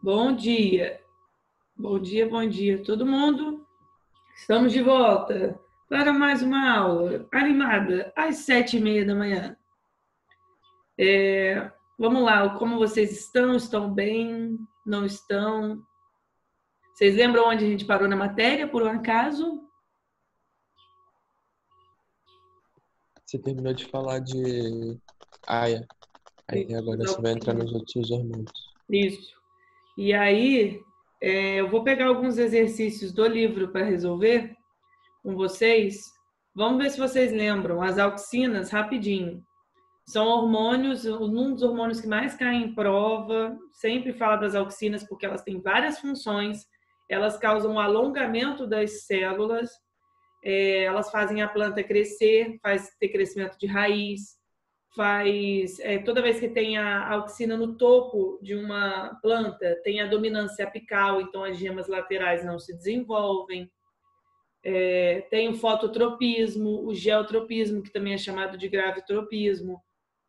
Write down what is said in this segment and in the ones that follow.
Bom dia, bom dia, todo mundo. Estamos de volta para mais uma aula animada às 7h30 da manhã. Vamos lá, como vocês estão? Estão bem? Não estão? Vocês lembram onde a gente parou na matéria, por um acaso? Você terminou de falar de Aya. Aí agora você vai entrar nos outros hormônios. Isso. E aí, eu vou pegar alguns exercícios do livro para resolver com vocês. Vamos ver se vocês lembram. As auxinas, rapidinho. São hormônios, um dos hormônios que mais caem em prova. Sempre fala das auxinas porque elas têm várias funções. Elas causam um alongamento das células, elas fazem a planta crescer, faz ter crescimento de raiz, toda vez que tem a auxina no topo de uma planta, tem a dominância apical, então as gemas laterais não se desenvolvem. Tem o fototropismo, o geotropismo, que também é chamado de gravitropismo.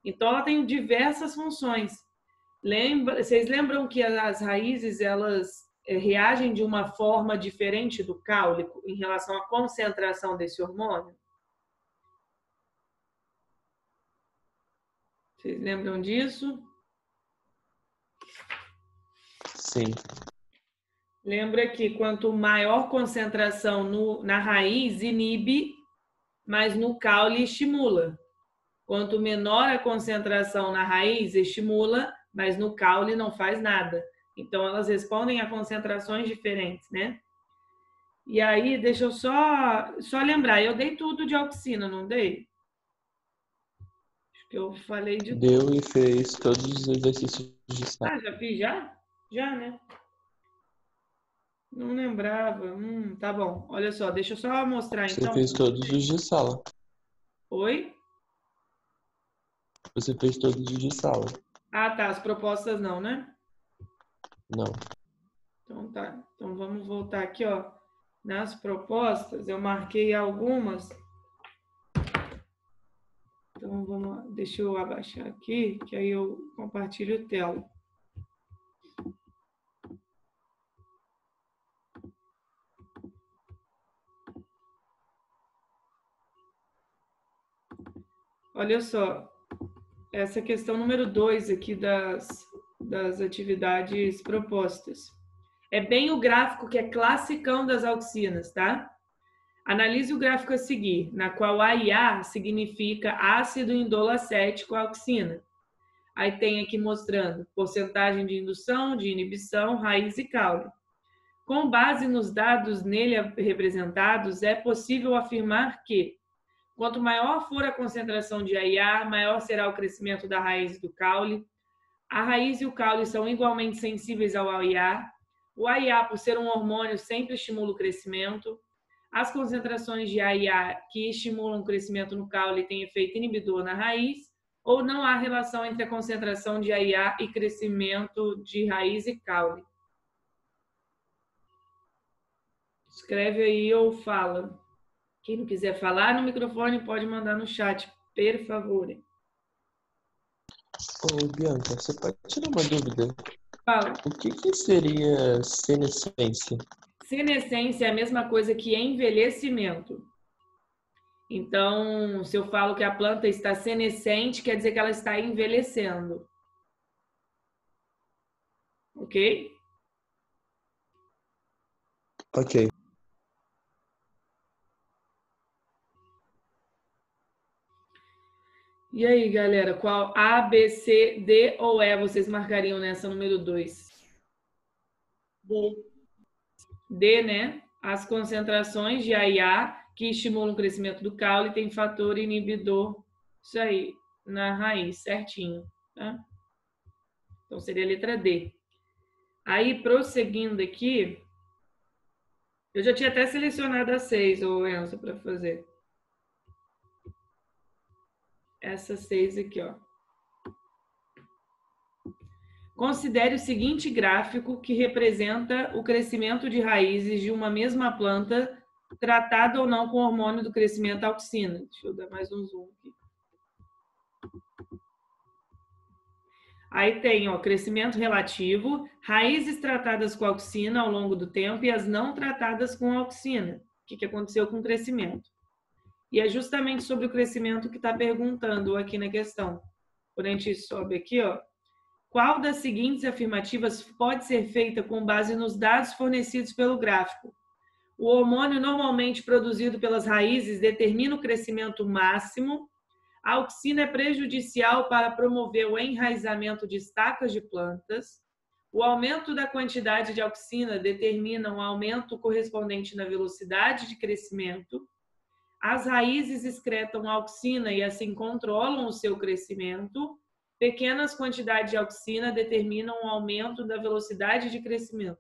Então, ela tem diversas funções. Vocês lembram que as raízes elas reagem de uma forma diferente do caule em relação à concentração desse hormônio? Vocês lembram disso? Sim. Lembra que quanto maior concentração na raiz, inibe, mas no caule estimula. Quanto menor a concentração na raiz, estimula, mas no caule não faz nada. Então, elas respondem a concentrações diferentes, né? E aí, deixa eu só lembrar, eu dei tudo de auxina, não dei? Acho que eu falei de tudo. Deu e fez todos os exercícios de sala. Ah, já fiz já? Já, né? Não lembrava. Tá bom. Olha só, deixa eu só mostrar Você então. fez todos os de sala. Oi? Você fez todos os de sala. Ah, tá. As propostas não, né? Não. Então tá. Então vamos voltar aqui, ó. Nas propostas, eu marquei algumas. Então vamos lá. Deixa eu abaixar aqui, que aí eu compartilho tela. Olha só, essa questão número 2 aqui das atividades propostas. É bem o gráfico que é classicão das auxinas, tá? Analise o gráfico a seguir, na qual A e A significa ácido indolacético auxina. Aí tem aqui mostrando porcentagem de indução, de inibição, raiz e caule. Com base nos dados nele representados, é possível afirmar que quanto maior for a concentração de AIA, maior será o crescimento da raiz e do caule. A raiz e o caule são igualmente sensíveis ao AIA. O AIA, por ser um hormônio, sempre estimula o crescimento. As concentrações de AIA que estimulam o crescimento no caule têm efeito inibidor na raiz, ou não há relação entre a concentração de AIA e crescimento de raiz e caule. Escreve aí ou fala. Quem não quiser falar no microfone pode mandar no chat, por favor. Ô, Bianca, você pode tirar uma dúvida? Fala. O que seria senescência? Senescência é a mesma coisa que envelhecimento. Então, se eu falo que a planta está senescente, quer dizer que ela está envelhecendo. Ok? Ok. E aí, galera, qual A, B, C, D ou E vocês marcariam nessa número 2? D. D, né? As concentrações de AIA que estimulam o crescimento do caule têm fator inibidor, isso aí, na raiz, certinho, tá? Então, seria a letra D. Aí, prosseguindo aqui, eu já tinha até selecionado a 6, ô Enzo, para fazer. Essa 6 aqui, ó. Considere o seguinte gráfico que representa o crescimento de raízes de uma mesma planta tratada ou não com hormônio do crescimento auxina. Deixa eu dar mais um zoom aqui. Aí tem, ó, crescimento relativo, raízes tratadas com auxina ao longo do tempo e as não tratadas com auxina. O que aconteceu com o crescimento? E é justamente sobre o crescimento que está perguntando aqui na questão. Quando a gente sobe aqui, ó, qual das seguintes afirmativas pode ser feita com base nos dados fornecidos pelo gráfico? O hormônio normalmente produzido pelas raízes determina o crescimento máximo. A auxina é prejudicial para promover o enraizamento de estacas de plantas. O aumento da quantidade de auxina determina um aumento correspondente na velocidade de crescimento. As raízes excretam auxina e assim controlam o seu crescimento. Pequenas quantidades de auxina determinam um aumento da velocidade de crescimento.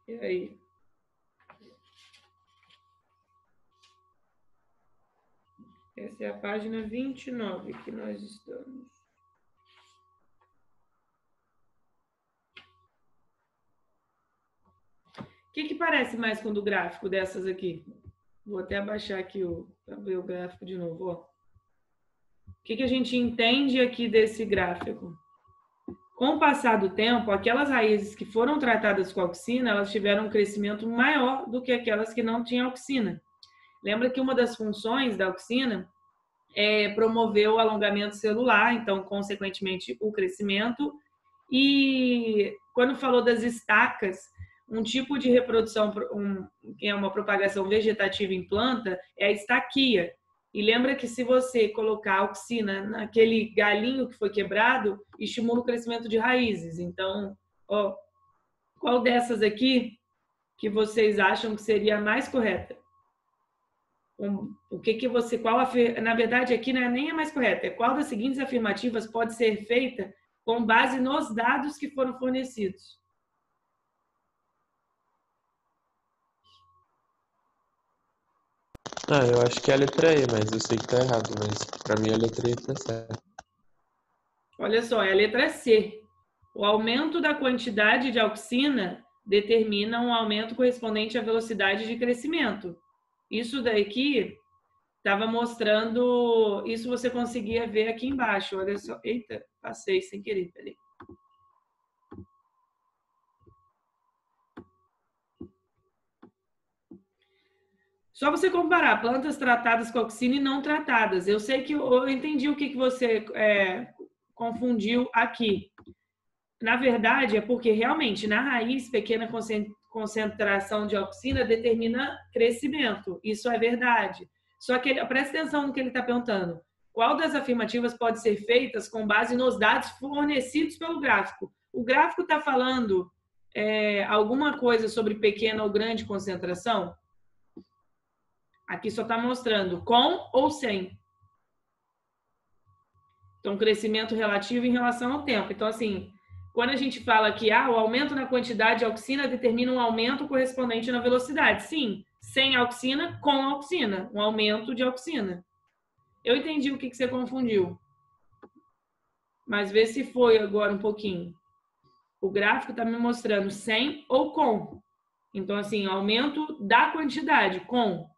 E aí? Essa é a página 29 que nós estamos. O que parece mais com o do gráfico dessas aqui? Vou até abaixar aqui para ver o gráfico de novo. Ó. O que a gente entende aqui desse gráfico? Com o passar do tempo, aquelas raízes que foram tratadas com auxina, elas tiveram um crescimento maior do que aquelas que não tinham auxina. Lembra que uma das funções da auxina é promover o alongamento celular, então, consequentemente, o crescimento. E quando falou das estacas, um tipo de reprodução, que é uma propagação vegetativa em planta, é a estaquia. E lembra que se você colocar auxina naquele galinho que foi quebrado, estimula o crescimento de raízes. Então, ó, qual dessas aqui que vocês acham que seria a mais correta? O que você, na verdade aqui não é nem a mais correta, é qual das seguintes afirmativas pode ser feita com base nos dados que foram fornecidos? Eu acho que é a letra E, mas eu sei que tá errado, mas pra mim a letra E tá certa. Olha só, é a letra C. O aumento da quantidade de auxina determina um aumento correspondente à velocidade de crescimento. Isso daqui estava mostrando, isso você conseguia ver aqui embaixo. Olha só, eita, passei sem querer, peraí. Só você comparar plantas tratadas com auxina e não tratadas. Eu sei que eu entendi o que você confundiu aqui. Na verdade, é porque realmente na raiz, pequena concentração de auxina determina crescimento. Isso é verdade. Só que presta atenção no que ele está perguntando. Qual das afirmativas pode ser feitas com base nos dados fornecidos pelo gráfico? O gráfico está falando alguma coisa sobre pequena ou grande concentração? Aqui só está mostrando com ou sem. Então, crescimento relativo em relação ao tempo. Então, assim, quando a gente fala que o aumento na quantidade de auxina determina um aumento correspondente na velocidade. Sim, sem auxina, com auxina. Um aumento de auxina. Eu entendi o que você confundiu. Mas vê se foi agora um pouquinho. O gráfico está me mostrando sem ou com. Então, assim, aumento da quantidade, com.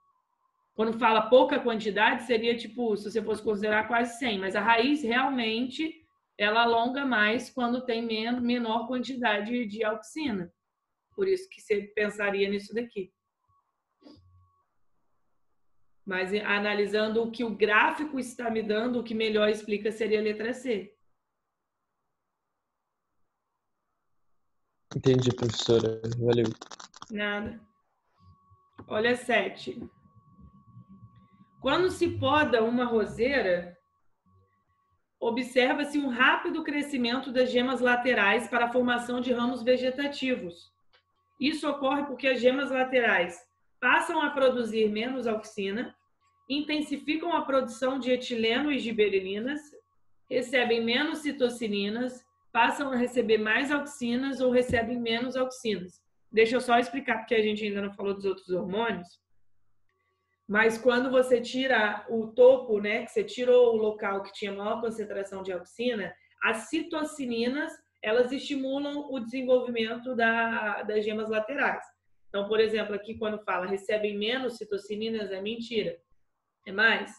Quando fala pouca quantidade, seria tipo, se você fosse considerar quase 100. Mas a raiz realmente, ela alonga mais quando tem menor quantidade de auxina. Por isso que você pensaria nisso daqui. Mas analisando o que o gráfico está me dando, o que melhor explica seria a letra C. Entendi, professora. Valeu. Nada. Olha 7. Quando se poda uma roseira, observa-se um rápido crescimento das gemas laterais para a formação de ramos vegetativos. Isso ocorre porque as gemas laterais passam a produzir menos auxina, intensificam a produção de etileno e giberelinas, recebem menos citocininas, passam a receber mais auxinas ou recebem menos auxinas. Deixa eu só explicar, porque a gente ainda não falou dos outros hormônios. Mas quando você tira o topo, né, que você tirou o local que tinha maior concentração de auxina, as citocininas, elas estimulam o desenvolvimento das gemas laterais. Então, por exemplo, aqui quando fala recebem menos citocininas, é mentira. É mais.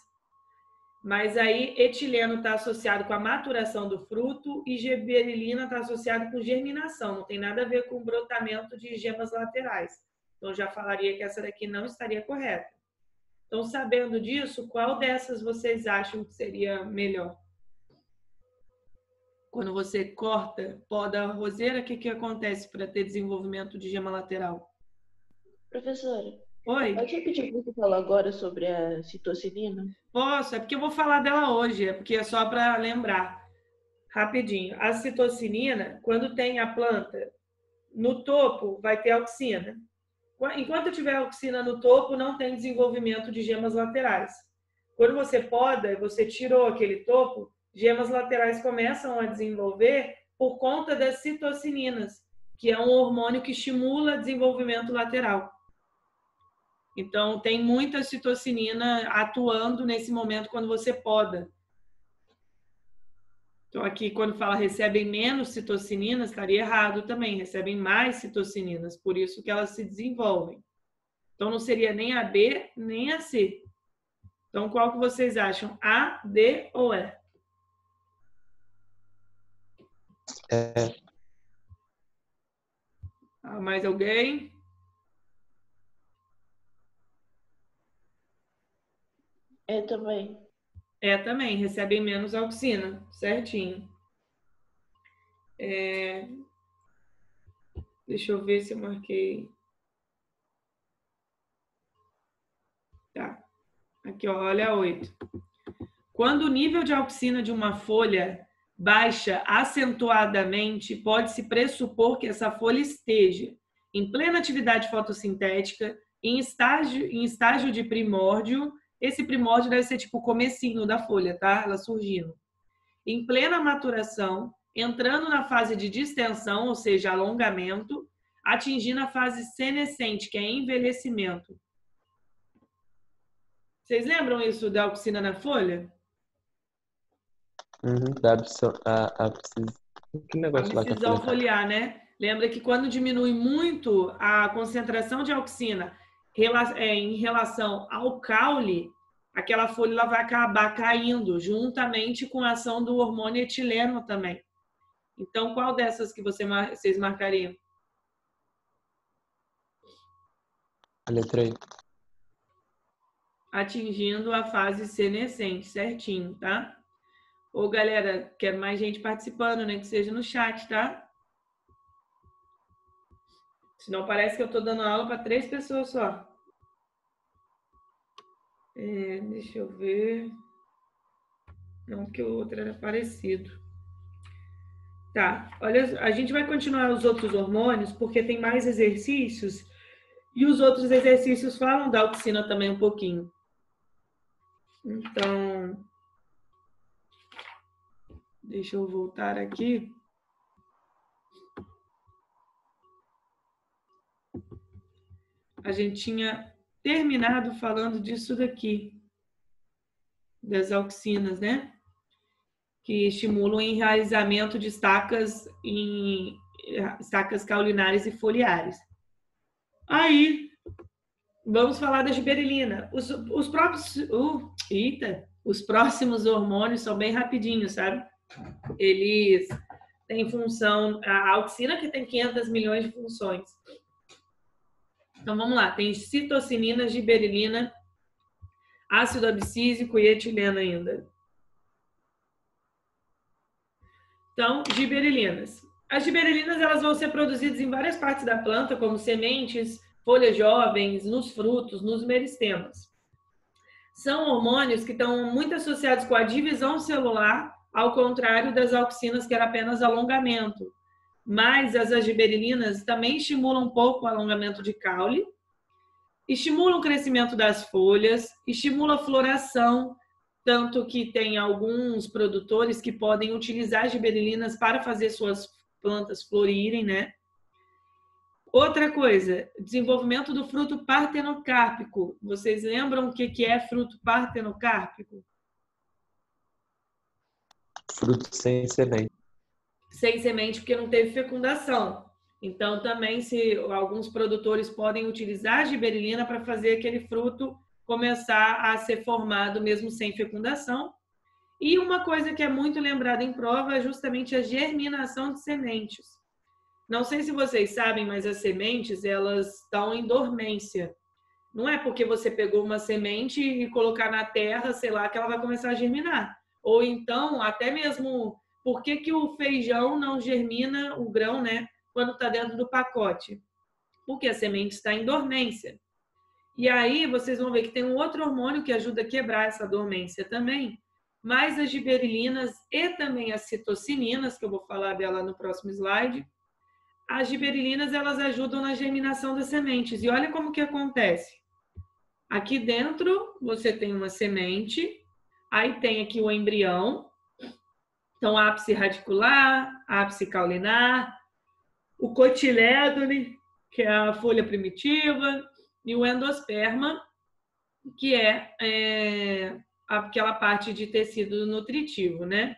Mas aí etileno está associado com a maturação do fruto e gibberelina está associado com germinação. Não tem nada a ver com o brotamento de gemas laterais. Então, já falaria que essa daqui não estaria correta. Então, sabendo disso, qual dessas vocês acham que seria melhor? Quando você corta, poda a roseira, o que acontece para ter desenvolvimento de gema lateral? Professora, Oi? pode repetir o que você falou agora sobre a citocinina? Posso, é porque eu vou falar dela hoje, é porque é só para lembrar. Rapidinho. A citocinina, quando tem a planta no topo, vai ter auxina. Enquanto tiver auxina no topo, não tem desenvolvimento de gemas laterais. Quando você poda e você tirou aquele topo, gemas laterais começam a desenvolver por conta das citocininas, que é um hormônio que estimula desenvolvimento lateral. Então, tem muita citocinina atuando nesse momento quando você poda. Então, aqui, quando fala recebem menos citocininas, estaria errado também. Recebem mais citocininas, por isso que elas se desenvolvem. Então, não seria nem a B, nem a C. Então, qual que vocês acham? A, D ou E? Mais alguém? É também. É também, recebem menos auxina, certinho. Deixa eu ver se eu marquei. Tá. Aqui, ó, olha a 8. Quando o nível de auxina de uma folha baixa acentuadamente, pode-se pressupor que essa folha esteja em plena atividade fotossintética, em estágio de primórdio. Esse primórdio deve ser tipo o comecinho da folha, tá? Ela surgindo. Em plena maturação, entrando na fase de distensão, ou seja, alongamento, atingindo a fase senescente, que é envelhecimento. Vocês lembram isso da auxina na folha? Que negócio lá que a folha tá? Foliar, né? Lembra que quando diminui muito a concentração de auxina em relação ao caule, aquela folha ela vai acabar caindo, juntamente com a ação do hormônio etileno também. Então, qual dessas que vocês marcariam? A letra I. Atingindo a fase senescente, certinho, tá? Ô, galera, quero mais gente participando, né? Que seja no chat, tá? Senão parece que eu tô dando aula para 3 pessoas só. Deixa eu ver. Não, que o outro era parecido. Tá, olha, a gente vai continuar os outros hormônios, porque tem mais exercícios, e os outros exercícios falam da auxina também um pouquinho. Então, deixa eu voltar aqui. A gente tinha terminado falando disso daqui, das auxinas, né? Que estimulam o enraizamento de estacas caulinares e foliares. Aí, vamos falar da gibberelina. Os próximos hormônios são bem rapidinhos, sabe? Eles têm função... A auxina que tem 500 milhões de funções. Então, vamos lá. Tem citocinina, gibberelina, ácido abscísico e etileno ainda. Então, gibberelinas. As gibberelinas elas vão ser produzidas em várias partes da planta, como sementes, folhas jovens, nos frutos, nos meristemas. São hormônios que estão muito associados com a divisão celular, ao contrário das auxinas, que era apenas alongamento. Mas as gibberelinas também estimulam um pouco o alongamento de caule, estimulam o crescimento das folhas, estimulam a floração, tanto que tem alguns produtores que podem utilizar gibberelinas para fazer suas plantas florirem, né? Outra coisa, desenvolvimento do fruto partenocárpico. Vocês lembram o que é fruto partenocárpico? Fruto sem semente. Sem semente, porque não teve fecundação. Então, também, se alguns produtores podem utilizar a giberelina para fazer aquele fruto começar a ser formado mesmo sem fecundação. E uma coisa que é muito lembrada em prova é justamente a germinação de sementes. Não sei se vocês sabem, mas as sementes, elas estão em dormência. Não é porque você pegou uma semente e colocar na terra, sei lá, que ela vai começar a germinar. Ou então, até mesmo, por que o feijão não germina, o grão, né, quando está dentro do pacote? Porque a semente está em dormência. E aí, vocês vão ver que tem um outro hormônio que ajuda a quebrar essa dormência também, mas as giberelinas e também as citocininas, que eu vou falar dela no próximo slide, as giberelinas, elas ajudam na germinação das sementes. E olha como que acontece. Aqui dentro, você tem uma semente, aí tem aqui o embrião, então ápice radicular, ápice caulinar, o cotilédone, que é a folha primitiva, e o endosperma, que é aquela parte de tecido nutritivo, né?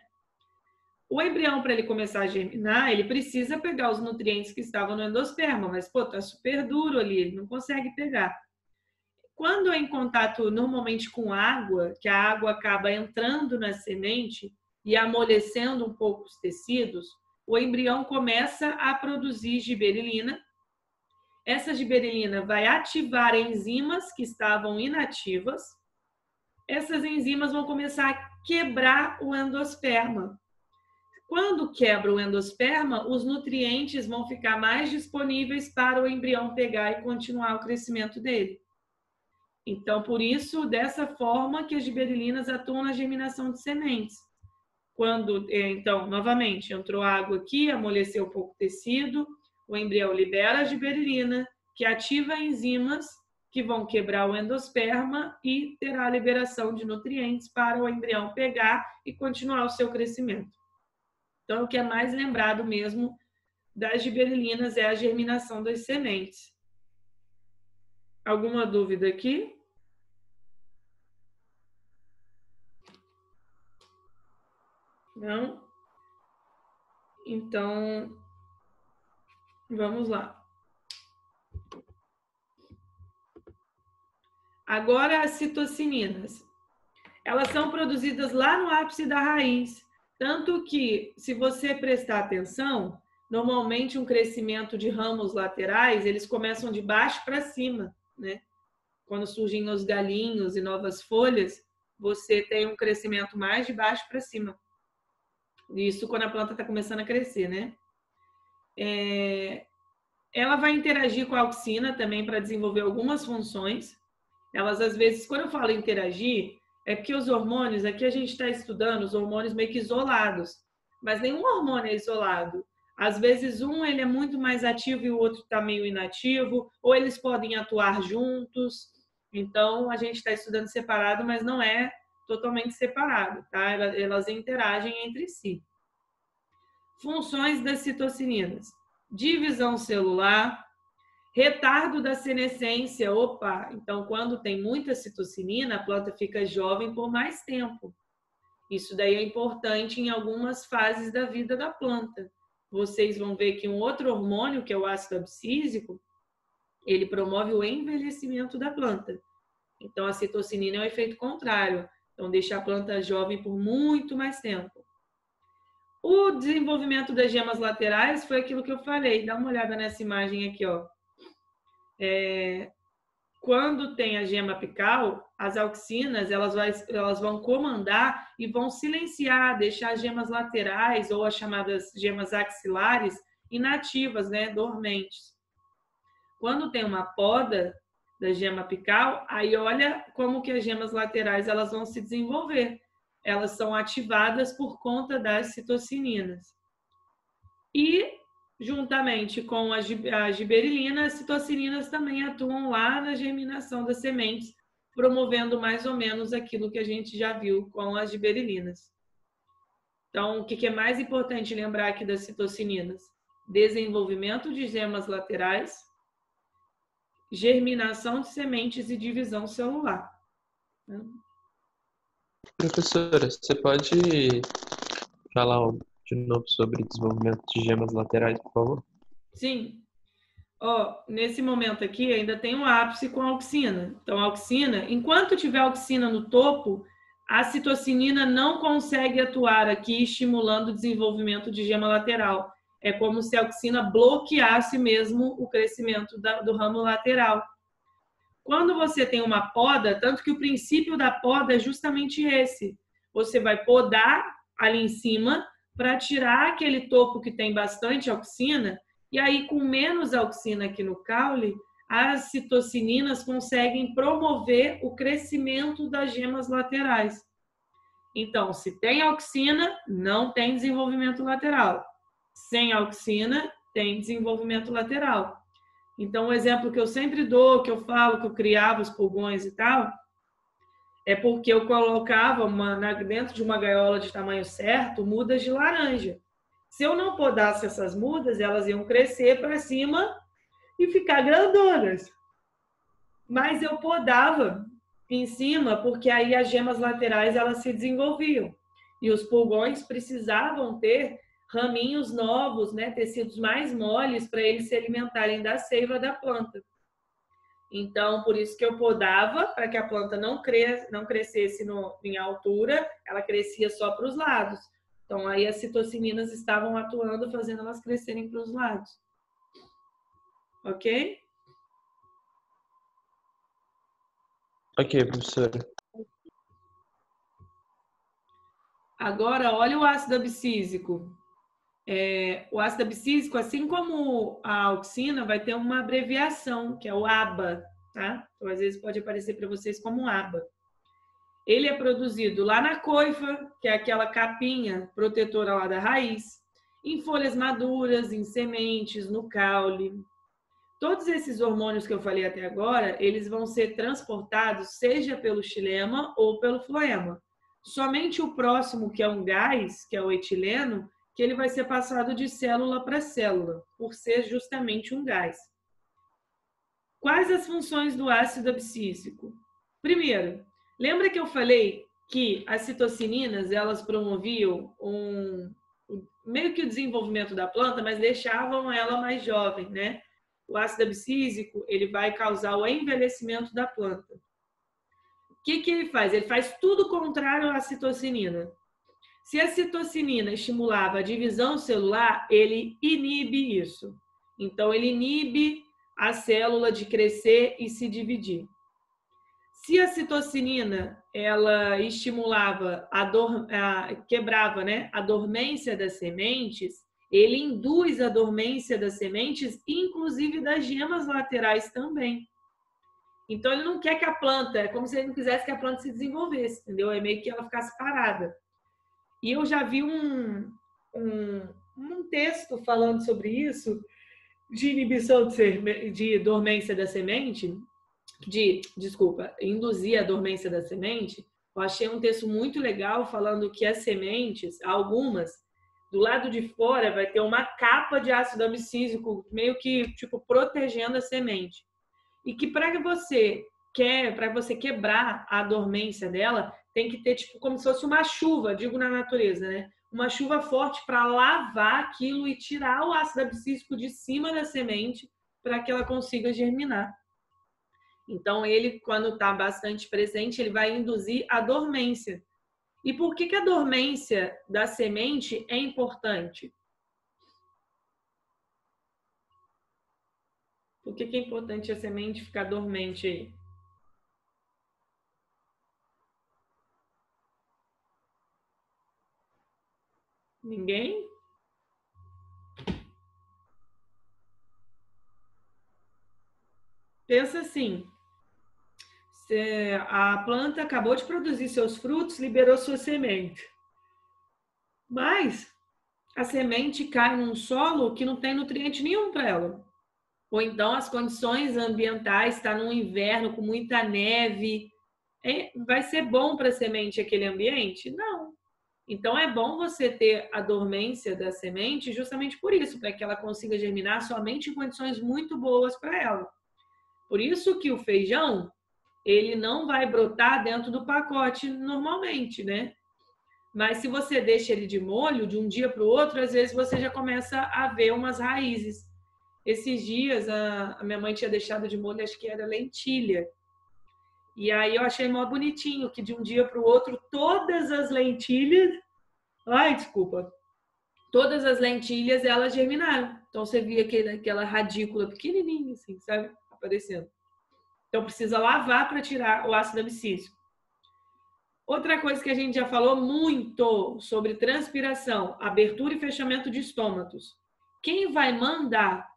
O embrião, para ele começar a germinar, ele precisa pegar os nutrientes que estavam no endosperma, mas, pô, tá super duro ali, ele não consegue pegar. Quando é em contato normalmente com água, que a água acaba entrando na semente e amolecendo um pouco os tecidos, o embrião começa a produzir giberelina. Essa giberelina vai ativar enzimas que estavam inativas. Essas enzimas vão começar a quebrar o endosperma. Quando quebra o endosperma, os nutrientes vão ficar mais disponíveis para o embrião pegar e continuar o crescimento dele. Então, por isso, dessa forma que as giberelinas atuam na germinação de sementes. Então, novamente, entrou água aqui, amoleceu um pouco o tecido, o embrião libera a giberelina, que ativa enzimas que vão quebrar o endosperma e terá a liberação de nutrientes para o embrião pegar e continuar o seu crescimento. Então, o que é mais lembrado mesmo das giberelinas é a germinação das sementes. Alguma dúvida aqui? Não? Então, vamos lá. Agora, as citocininas. Elas são produzidas lá no ápice da raiz. Tanto que, se você prestar atenção, normalmente um crescimento de ramos laterais, eles começam de baixo para cima, né? Quando surgem os galinhos e novas folhas, você tem um crescimento mais de baixo para cima. Isso quando a planta está começando a crescer, né? Ela vai interagir com a auxina também para desenvolver algumas funções. Elas, às vezes, quando eu falo interagir, é porque os hormônios, aqui a gente está estudando os hormônios meio que isolados, mas nenhum hormônio é isolado. Às vezes um ele é muito mais ativo e o outro está meio inativo, ou eles podem atuar juntos. Então, a gente está estudando separado, mas não é totalmente separado, tá? Elas interagem entre si. Funções das citocininas: divisão celular, retardo da senescência. Opa, então quando tem muita citocinina, a planta fica jovem por mais tempo. Isso daí é importante em algumas fases da vida da planta. Vocês vão ver que um outro hormônio, que é o ácido abscísico, ele promove o envelhecimento da planta. Então a citocinina é o efeito contrário. Então deixa a planta jovem por muito mais tempo. O desenvolvimento das gemas laterais foi aquilo que eu falei. Dá uma olhada nessa imagem aqui, ó. Quando tem a gema apical, as auxinas elas vão comandar e vão silenciar, deixar as gemas laterais ou as chamadas gemas axilares inativas, né, dormentes. Quando tem uma poda da gema apical, aí olha como que as gemas laterais elas vão se desenvolver. Elas são ativadas por conta das citocininas. E juntamente com a giberelina, as citocininas também atuam lá na germinação das sementes, promovendo mais ou menos aquilo que a gente já viu com as giberelinas. Então, o que é mais importante lembrar aqui das citocininas? Desenvolvimento de gemas laterais, germinação de sementes e divisão celular. Professora, você pode falar de novo sobre desenvolvimento de gemas laterais, por favor? Sim. Ó, nesse momento aqui ainda tem um ápice com a auxina. Então, a auxina, enquanto tiver auxina no topo, a citocinina não consegue atuar aqui estimulando o desenvolvimento de gema lateral. É como se a auxina bloqueasse mesmo o crescimento do ramo lateral. Quando você tem uma poda, tanto que o princípio da poda é justamente esse. Você vai podar ali em cima para tirar aquele topo que tem bastante auxina, e aí com menos auxina aqui no caule, as citocininas conseguem promover o crescimento das gemas laterais. Então, se tem auxina, não tem desenvolvimento lateral. Sem auxina, tem desenvolvimento lateral. Então, o exemplo que eu sempre dou, que eu falo, que eu criava os pulgões e tal, é porque eu colocava dentro de uma gaiola de tamanho certo, mudas de laranja. Se eu não podasse essas mudas, elas iam crescer para cima e ficar grandonas. Mas eu podava em cima, porque aí as gemas laterais elas se desenvolviam. E os pulgões precisavam ter raminhos novos, né, tecidos mais moles para eles se alimentarem da seiva da planta. Então, por isso que eu podava, para que a planta não crescesse em altura, ela crescia só para os lados. Então, aí as citocininas estavam atuando, fazendo elas crescerem para os lados. Ok? Ok, professora. Agora, olha o ácido abscísico. O ácido abscísico, assim como a auxina, vai ter uma abreviação, que é o ABA, tá? Então, às vezes pode aparecer para vocês como ABA. Ele é produzido lá na coifa, que é aquela capinha protetora lá da raiz, em folhas maduras, em sementes, no caule. Todos esses hormônios que eu falei até agora, eles vão ser transportados seja pelo xilema ou pelo floema. Somente o próximo, que é um gás, que é o etileno, que ele vai ser passado de célula para célula, por ser justamente um gás. Quais as funções do ácido abscísico? Primeiro, lembra que eu falei que as citocininas, elas promoviam meio que o desenvolvimento da planta, mas deixavam ela mais jovem, né? O ácido abscísico, ele vai causar o envelhecimento da planta. O que ele faz? Ele faz tudo contrário à citocinina. Se a citocinina estimulava a divisão celular, ele inibe isso. Então, ele inibe a célula de crescer e se dividir. Se a citocinina ela estimulava quebrava, né, a dormência das sementes, ele induz a dormência das sementes, inclusive das gemas laterais também. Então, ele não quer que a planta, é como se ele não quisesse que a planta se desenvolvesse, entendeu? É meio que ela ficasse parada. E eu já vi um texto falando sobre isso, de inibição de dormência da semente, induzir a dormência da semente. Eu achei um texto muito legal falando que as sementes, algumas, do lado de fora vai ter uma capa de ácido abscísico, meio que tipo protegendo a semente. E que para você quebrar a dormência dela, tem que ter tipo como se fosse uma chuva, digo na natureza, né? Uma chuva forte para lavar aquilo e tirar o ácido abscísico de cima da semente para que ela consiga germinar. Então, ele, quando está bastante presente, ele vai induzir a dormência. E por que a dormência da semente é importante? Por que é importante a semente ficar dormente aí? Ninguém? Pensa assim, a planta acabou de produzir seus frutos, liberou sua semente. Mas a semente cai num solo que não tem nutriente nenhum para ela. Ou então as condições ambientais, está no inverno com muita neve, vai ser bom para a semente aquele ambiente? Não. Então é bom você ter a dormência da semente justamente por isso, para que ela consiga germinar somente em condições muito boas para ela. Por isso que o feijão, ele não vai brotar dentro do pacote normalmente, né? Mas se você deixa ele de molho de um dia para o outro, às vezes você já começa a ver umas raízes. esses dias a minha mãe tinha deixado de molho, acho que era lentilha. E aí eu achei mó bonitinho que de um dia para o outro todas as lentilhas, todas as lentilhas elas germinaram. Então você via aquela radícula pequenininha assim, sabe, aparecendo. Então precisa lavar para tirar o ácido abscísico. Outra coisa que a gente já falou muito sobre transpiração, abertura e fechamento de estômatos. Quem vai mandar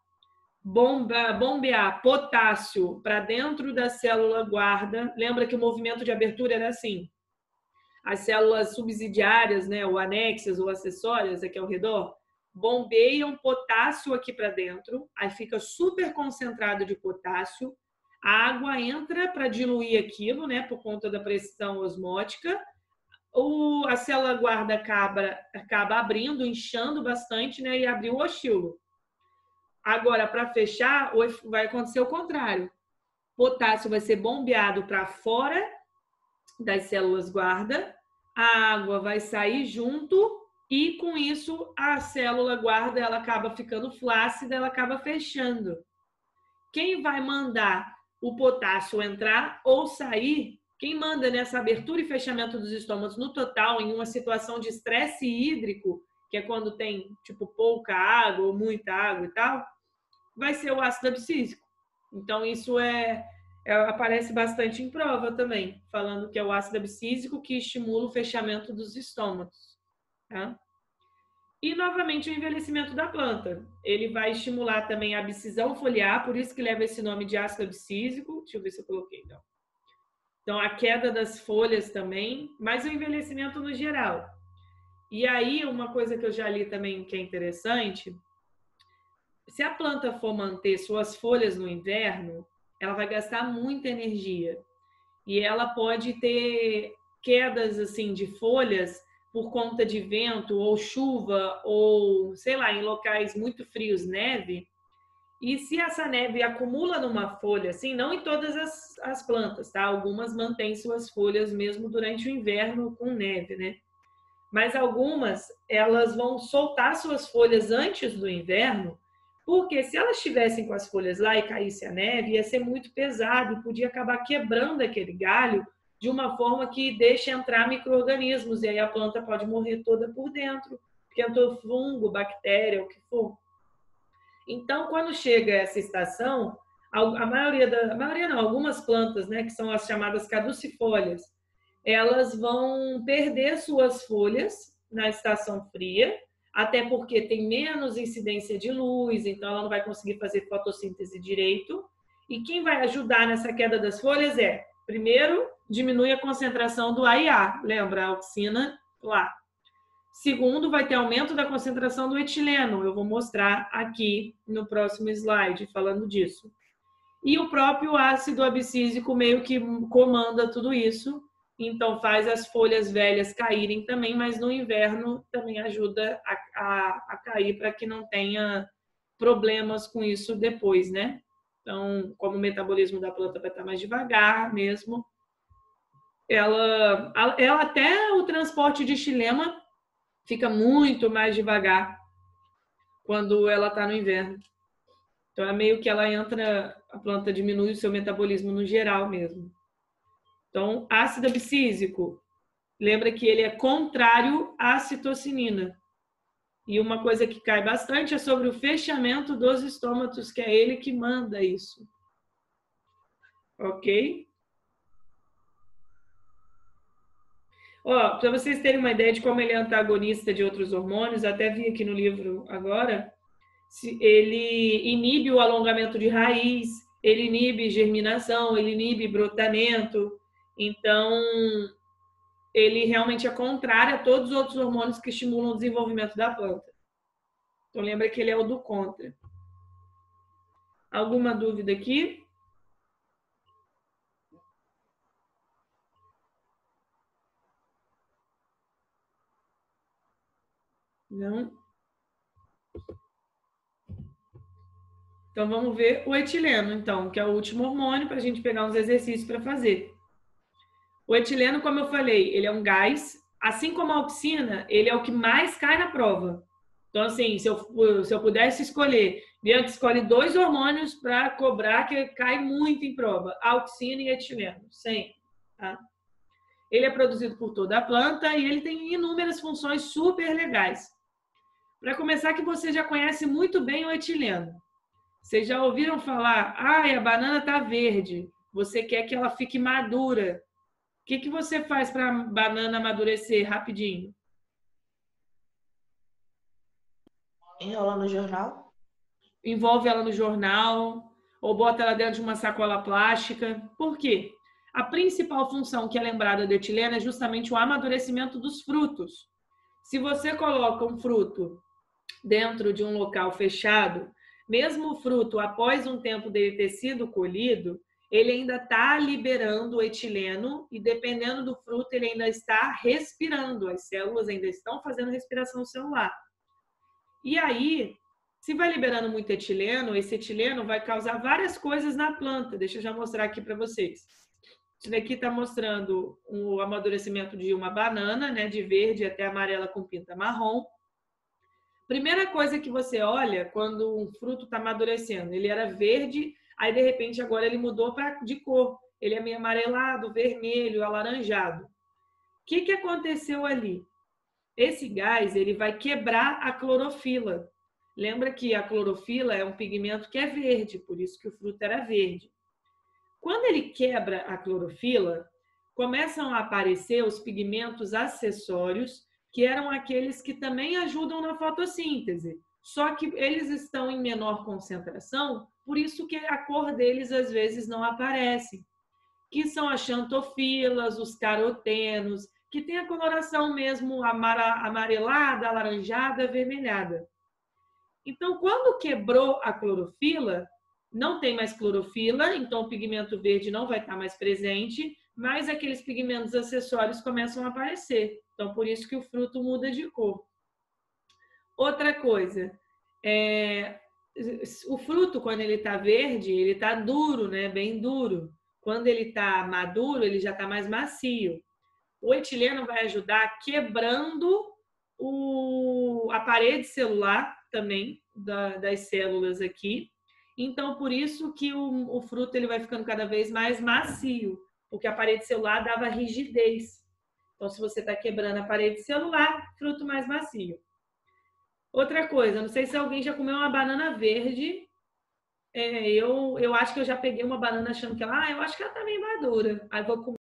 bombear potássio para dentro da célula guarda, lembra que o movimento de abertura era assim. As células subsidiárias, né, ou anexas ou acessórias aqui ao redor, bombeiam potássio aqui para dentro, aí fica super concentrado de potássio, a água entra para diluir aquilo, né, por conta da pressão osmótica, a célula guarda acaba abrindo, inchando bastante, né, e abriu o oscilo. Agora, para fechar, vai acontecer o contrário. Potássio vai ser bombeado para fora das células guarda, a água vai sair junto e, com isso, a célula guarda ela acaba ficando flácida, ela acaba fechando. Quem vai mandar o potássio entrar ou sair, quem manda nessa abertura e fechamento dos estômagos no total, em uma situação de estresse hídrico, que é quando tem, tipo, pouca água ou muita água e tal, vai ser o ácido abscísico. Então, isso aparece bastante em prova também, falando que é o ácido abscísico que estimula o fechamento dos estômagos. Tá? E, novamente, o envelhecimento da planta. Ele vai estimular também a abscisão foliar, por isso que leva esse nome de ácido abscísico. Deixa eu ver se eu coloquei, então. Então, a queda das folhas também, mas o envelhecimento no geral. E aí, uma coisa que eu já li também que é interessante, se a planta for manter suas folhas no inverno, ela vai gastar muita energia. E ela pode ter quedas assim de folhas por conta de vento ou chuva ou, sei lá, em locais muito frios, neve. E se essa neve acumula numa folha, assim, não em todas as plantas, tá? Algumas mantêm suas folhas mesmo durante o inverno com neve, né? Mas algumas, elas vão soltar suas folhas antes do inverno, porque se elas estivessem com as folhas lá e caísse a neve, ia ser muito pesado e podia acabar quebrando aquele galho de uma forma que deixe entrar micro-organismos, e aí a planta pode morrer toda por dentro, porque entrou fungo, bactéria, o que for. Então, quando chega essa estação, algumas plantas, né, que são as chamadas caducifólias, elas vão perder suas folhas na estação fria, até porque tem menos incidência de luz, então ela não vai conseguir fazer fotossíntese direito. E quem vai ajudar nessa queda das folhas primeiro, diminui a concentração do AIA, lembra? A auxina lá. Segundo, vai ter aumento da concentração do etileno. Eu vou mostrar aqui no próximo slide falando disso. E o próprio ácido abscísico meio que comanda tudo isso. Então, faz as folhas velhas caírem também, mas no inverno também ajuda a cair para que não tenha problemas com isso depois, né? Então, como o metabolismo da planta vai estar mais devagar mesmo, ela até o transporte de xilema fica muito mais devagar quando ela está no inverno. Então, é meio que a planta diminui o seu metabolismo no geral mesmo. Então, ácido abscísico, lembra que ele é contrário à citocinina. E uma coisa que cai bastante é sobre o fechamento dos estômatos, que é ele que manda isso. Ok? Ó, para vocês terem uma ideia de como ele é antagonista de outros hormônios, até vi aqui no livro agora, ele inibe o alongamento de raiz, ele inibe germinação, ele inibe brotamento. Então, ele realmente é contrário a todos os outros hormônios que estimulam o desenvolvimento da planta. Então, lembra que ele é o do contra. Alguma dúvida aqui? Não? Então, vamos ver o etileno, então, que é o último hormônio, para a gente pegar uns exercícios para fazer. O etileno, como eu falei, ele é um gás. Assim como a auxina, ele é o que mais cai na prova. Então, assim, se eu pudesse escolher Bianca escolhe 2 hormônios para cobrar, que cai muito em prova: auxina e etileno, sempre. Tá? Ele é produzido por toda a planta e ele tem inúmeras funções super legais. Para começar, que você já conhece muito bem o etileno. Vocês já ouviram falar, a banana está verde, você quer que ela fique madura. O que você faz para a banana amadurecer rapidinho? Enrola no jornal? Envolve ela no jornal ou bota ela dentro de uma sacola plástica. Por quê? A principal função que é lembrada do etileno é justamente o amadurecimento dos frutos. Se você coloca um fruto dentro de um local fechado, mesmo o fruto, após um tempo dele ter sido colhido, ele ainda está liberando o etileno e, dependendo do fruto, ele ainda está respirando. As células ainda estão fazendo respiração celular. E aí, se vai liberando muito etileno, esse etileno vai causar várias coisas na planta. Deixa eu já mostrar aqui para vocês. Isso daqui está mostrando o amadurecimento de uma banana, né, de verde até amarela com pinta marrom. Primeira coisa que você olha quando um fruto está amadurecendo, ele era verde, aí de repente agora ele mudou de cor. Ele é meio amarelado, vermelho, alaranjado. O que aconteceu ali? Esse gás ele vai quebrar a clorofila. Lembra que a clorofila é um pigmento que é verde, por isso que o fruto era verde. Quando ele quebra a clorofila, começam a aparecer os pigmentos acessórios, que eram aqueles que também ajudam na fotossíntese. Só que eles estão em menor concentração, por isso que a cor deles às vezes não aparece. Que são as xantofilas, os carotenos, que tem a coloração mesmo amarelada, alaranjada, avermelhada. Então, quando quebrou a clorofila, não tem mais clorofila, então o pigmento verde não vai estar mais presente, mas aqueles pigmentos acessórios começam a aparecer. Então, por isso que o fruto muda de cor. Outra coisa, o fruto, quando ele está verde, ele está duro, né? Bem duro. Quando ele está maduro, ele já está mais macio. O etileno vai ajudar quebrando a parede celular também das células aqui. Então, por isso que o fruto ele vai ficando cada vez mais macio, porque a parede celular dava rigidez. Então, se você está quebrando a parede celular, fruto mais macio. Outra coisa, não sei se alguém já comeu uma banana verde. Eu acho que eu já peguei uma banana achando que ela, eu acho que ela tá meio madura. Aí vou comer.